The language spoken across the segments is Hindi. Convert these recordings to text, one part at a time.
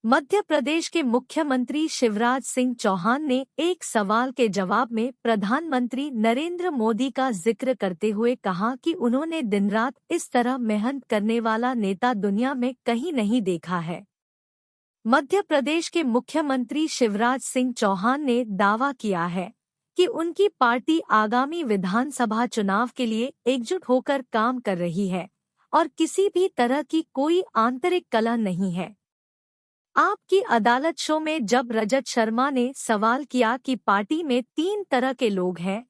मध्य प्रदेश के मुख्यमंत्री शिवराज सिंह चौहान ने एक सवाल के जवाब में प्रधानमंत्री नरेंद्र मोदी का जिक्र करते हुए कहा कि उन्होंने दिन रात इस तरह मेहनत करने वाला नेता दुनिया में कहीं नहीं देखा है। मध्य प्रदेश के मुख्यमंत्री शिवराज सिंह चौहान ने दावा किया है कि उनकी पार्टी आगामी विधानसभा चुनाव के लिए एकजुट होकर काम कर रही है और किसी भी तरह की कोई आंतरिक कलह नहीं है। आपकी अदालत शो में जब रजत शर्मा ने सवाल किया कि पार्टी में 3 तरह के लोग हैं,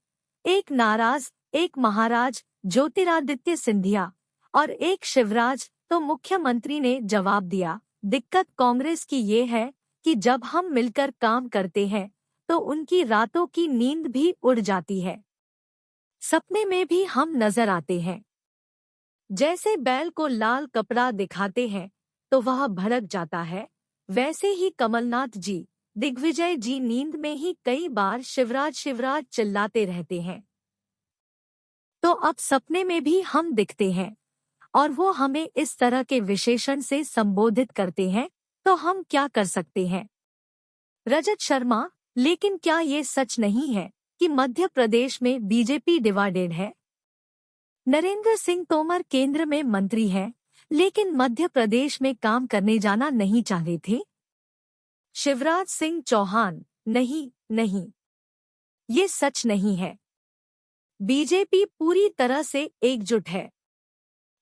एक नाराज, एक महाराज ज्योतिरादित्य सिंधिया और एक शिवराज, तो मुख्यमंत्री ने जवाब दिया, दिक्कत कांग्रेस की ये है कि जब हम मिलकर काम करते हैं तो उनकी रातों की नींद भी उड़ जाती है। सपने में भी हम नजर आते हैं। जैसे बैल को लाल कपड़ा दिखाते हैं तो वह भड़क जाता है, वैसे ही कमलनाथ जी, दिग्विजय जी नींद में ही कई बार शिवराज शिवराज चिल्लाते रहते हैं। तो अब सपने में भी हम दिखते हैं और वो हमें इस तरह के विशेषण से संबोधित करते हैं, तो हम क्या कर सकते हैं? रजत शर्मा, लेकिन क्या ये सच नहीं है कि मध्य प्रदेश में बीजेपी डिवाइडेड है? नरेंद्र सिंह तोमर केंद्र में मंत्री हैं, लेकिन मध्य प्रदेश में काम करने जाना नहीं चाहते थे। शिवराज सिंह चौहान, नहीं, ये सच नहीं है। बीजेपी पूरी तरह से एकजुट है।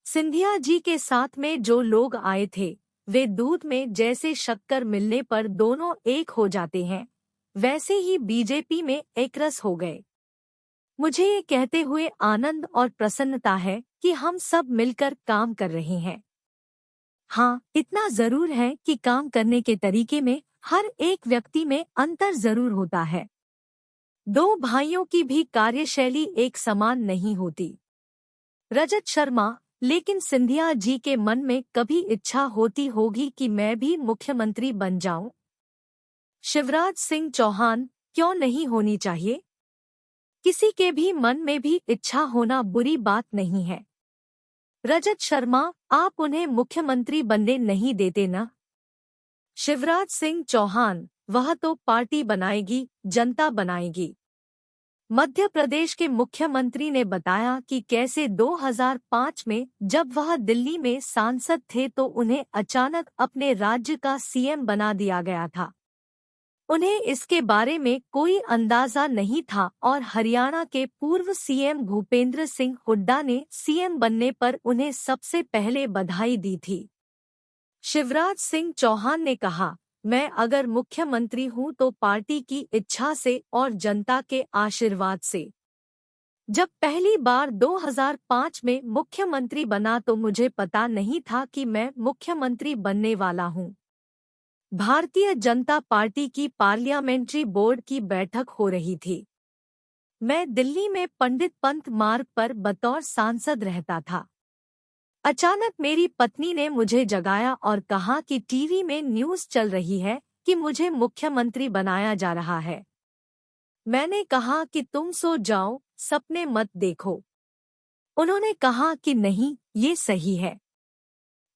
सिंधिया जी के साथ में जो लोग आए थे, वे दूध में जैसे शक्कर मिलने पर दोनों एक हो जाते हैं, वैसे ही बीजेपी में एकरस हो गए। मुझे ये कहते हुए आनंद और प्रसन्नता है कि हम सब मिलकर काम कर रहे हैं। हाँ, इतना जरूर है कि काम करने के तरीके में हर एक व्यक्ति में अंतर जरूर होता है। 2 भाइयों की भी कार्यशैली एक समान नहीं होती। रजत शर्मा, लेकिन सिंधिया जी के मन में कभी इच्छा होती होगी कि मैं भी मुख्यमंत्री बन जाऊं? शिवराज सिंह चौहान, क्यों नहीं होनी चाहिए? किसी के भी मन में भी इच्छा होना बुरी बात नहीं है। रजत शर्मा, आप उन्हें मुख्यमंत्री बनने नहीं देते ना? शिवराज सिंह चौहान, वह तो पार्टी बनाएगी, जनता बनाएगी। मध्य प्रदेश के मुख्यमंत्री ने बताया कि कैसे 2005 में जब वह दिल्ली में सांसद थे तो उन्हें अचानक अपने राज्य का सीएम बना दिया गया था। उन्हें इसके बारे में कोई अंदाजा नहीं था और हरियाणा के पूर्व सीएम भूपेंद्र सिंह हुड्डा ने सीएम बनने पर उन्हें सबसे पहले बधाई दी थी। शिवराज सिंह चौहान ने कहा, मैं अगर मुख्यमंत्री हूं तो पार्टी की इच्छा से और जनता के आशीर्वाद से। जब पहली बार 2005 में मुख्यमंत्री बना तो मुझे पता नहीं था कि मैं मुख्यमंत्री बनने वाला हूं। भारतीय जनता पार्टी की पार्लियामेंट्री बोर्ड की बैठक हो रही थी। मैं दिल्ली में पंडित पंत मार्ग पर बतौर सांसद रहता था। अचानक मेरी पत्नी ने मुझे जगाया और कहा कि टीवी में न्यूज़ चल रही है कि मुझे मुख्यमंत्री बनाया जा रहा है। मैंने कहा कि तुम सो जाओ, सपने मत देखो। उन्होंने कहा कि नहीं, ये सही है।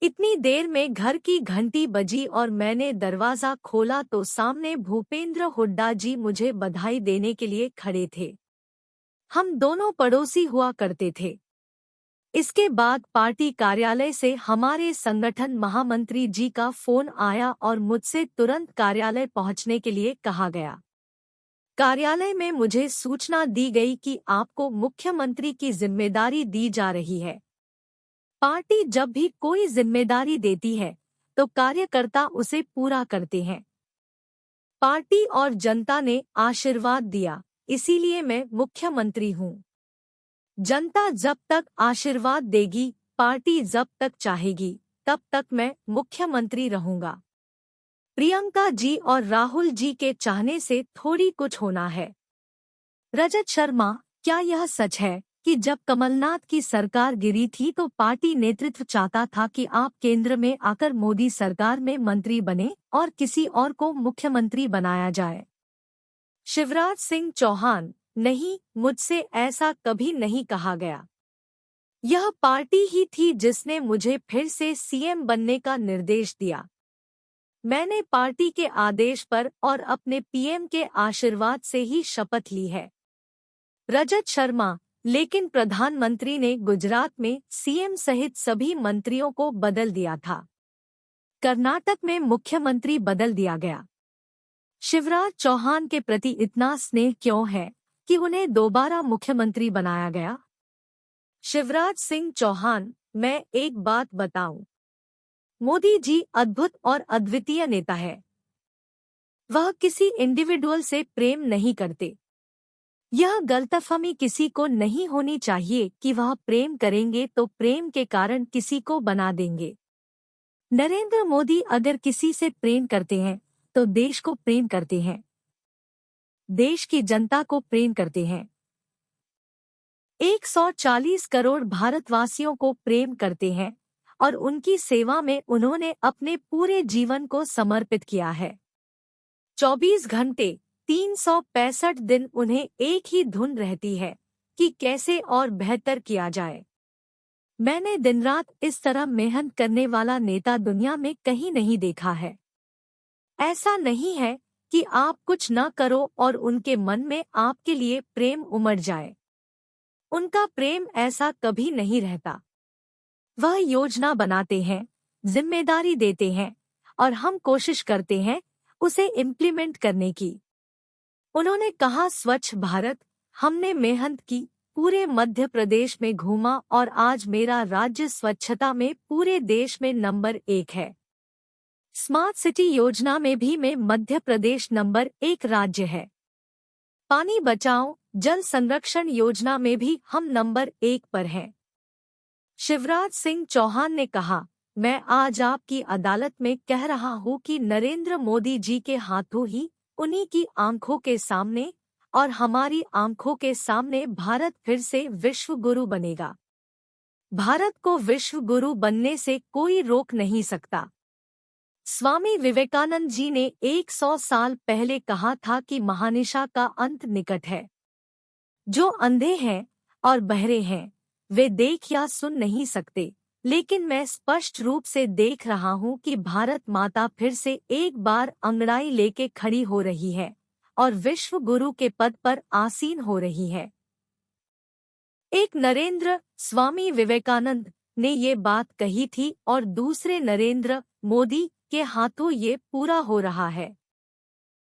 इतनी देर में घर की घंटी बजी और मैंने दरवाजा खोला तो सामने भूपेंद्र हुड्डा जी मुझे बधाई देने के लिए खड़े थे। हम दोनों पड़ोसी हुआ करते थे। इसके बाद पार्टी कार्यालय से हमारे संगठन महामंत्री जी का फोन आया और मुझसे तुरंत कार्यालय पहुंचने के लिए कहा गया। कार्यालय में मुझे सूचना दी गई कि आपको मुख्यमंत्री की जिम्मेदारी दी जा रही है। पार्टी जब भी कोई जिम्मेदारी देती है तो कार्यकर्ता उसे पूरा करते हैं। पार्टी और जनता ने आशीर्वाद दिया, इसीलिए मैं मुख्यमंत्री हूं। जनता जब तक आशीर्वाद देगी, पार्टी जब तक चाहेगी, तब तक मैं मुख्यमंत्री रहूंगा। प्रियंका जी और राहुल जी के चाहने से थोड़ी कुछ होना है। रजत शर्मा, क्या यह सच है कि जब कमलनाथ की सरकार गिरी थी तो पार्टी नेतृत्व चाहता था कि आप केंद्र में आकर मोदी सरकार में मंत्री बने और किसी और को मुख्यमंत्री बनाया जाए? शिवराज सिंह चौहान, नहीं, मुझसे ऐसा कभी नहीं कहा गया। यह पार्टी ही थी जिसने मुझे फिर से सीएम बनने का निर्देश दिया। मैंने पार्टी के आदेश पर और अपने पीएम के आशीर्वाद से ही शपथ ली है। रजत शर्मा। लेकिन प्रधानमंत्री ने गुजरात में सीएम सहित सभी मंत्रियों को बदल दिया था। कर्नाटक में मुख्यमंत्री बदल दिया गया। शिवराज चौहान के प्रति इतना स्नेह क्यों है कि उन्हें दोबारा मुख्यमंत्री बनाया गया? शिवराज सिंह चौहान, मैं एक बात बताऊं, मोदी जी अद्भुत और अद्वितीय नेता है। वह किसी इंडिविजुअल से प्रेम नहीं करते। यह गलतफहमी किसी को नहीं होनी चाहिए कि वह प्रेम करेंगे तो प्रेम के कारण किसी को बना देंगे। नरेंद्र मोदी अगर किसी से प्रेम करते हैं तो देश को प्रेम करते हैं, देश की जनता को प्रेम करते हैं। 140 करोड़ भारतवासियों को प्रेम करते हैं और उनकी सेवा में उन्होंने अपने पूरे जीवन को समर्पित किया है। 24 घंटे 365 दिन उन्हें एक ही धुन रहती है कि कैसे और बेहतर किया जाए। मैंने दिन रात इस तरह मेहनत करने वाला नेता दुनिया में कहीं नहीं देखा है। ऐसा नहीं है कि आप कुछ न करो और उनके मन में आपके लिए प्रेम उमड़ जाए। उनका प्रेम ऐसा कभी नहीं रहता। वह योजना बनाते हैं, जिम्मेदारी देते हैं और हम कोशिश करते हैं उसे इम्प्लीमेंट करने की। उन्होंने कहा, स्वच्छ भारत, हमने मेहनत की, पूरे मध्य प्रदेश में घूमा और आज मेरा राज्य स्वच्छता में पूरे देश में नंबर 1 है। स्मार्ट सिटी योजना में भी में मध्य प्रदेश नंबर 1 राज्य है। पानी बचाओ, जल संरक्षण योजना में भी हम नंबर 1 पर हैं। शिवराज सिंह चौहान ने कहा, मैं आज आपकी अदालत में कह रहा हूं कि नरेंद्र मोदी जी के हाथों ही, उन्हीं की आंखों के सामने और हमारी आंखों के सामने भारत फिर से विश्व गुरु बनेगा। भारत को विश्व गुरु बनने से कोई रोक नहीं सकता। स्वामी विवेकानंद जी ने 100 साल पहले कहा था कि महानिशा का अंत निकट है। जो अंधे हैं और बहरे हैं वे देख या सुन नहीं सकते, लेकिन मैं स्पष्ट रूप से देख रहा हूं कि भारत माता फिर से एक बार अंगड़ाई लेके खड़ी हो रही है और विश्व गुरु के पद पर आसीन हो रही है। एक नरेंद्र स्वामी विवेकानंद ने ये बात कही थी और दूसरे नरेंद्र मोदी के हाथों ये पूरा हो रहा है।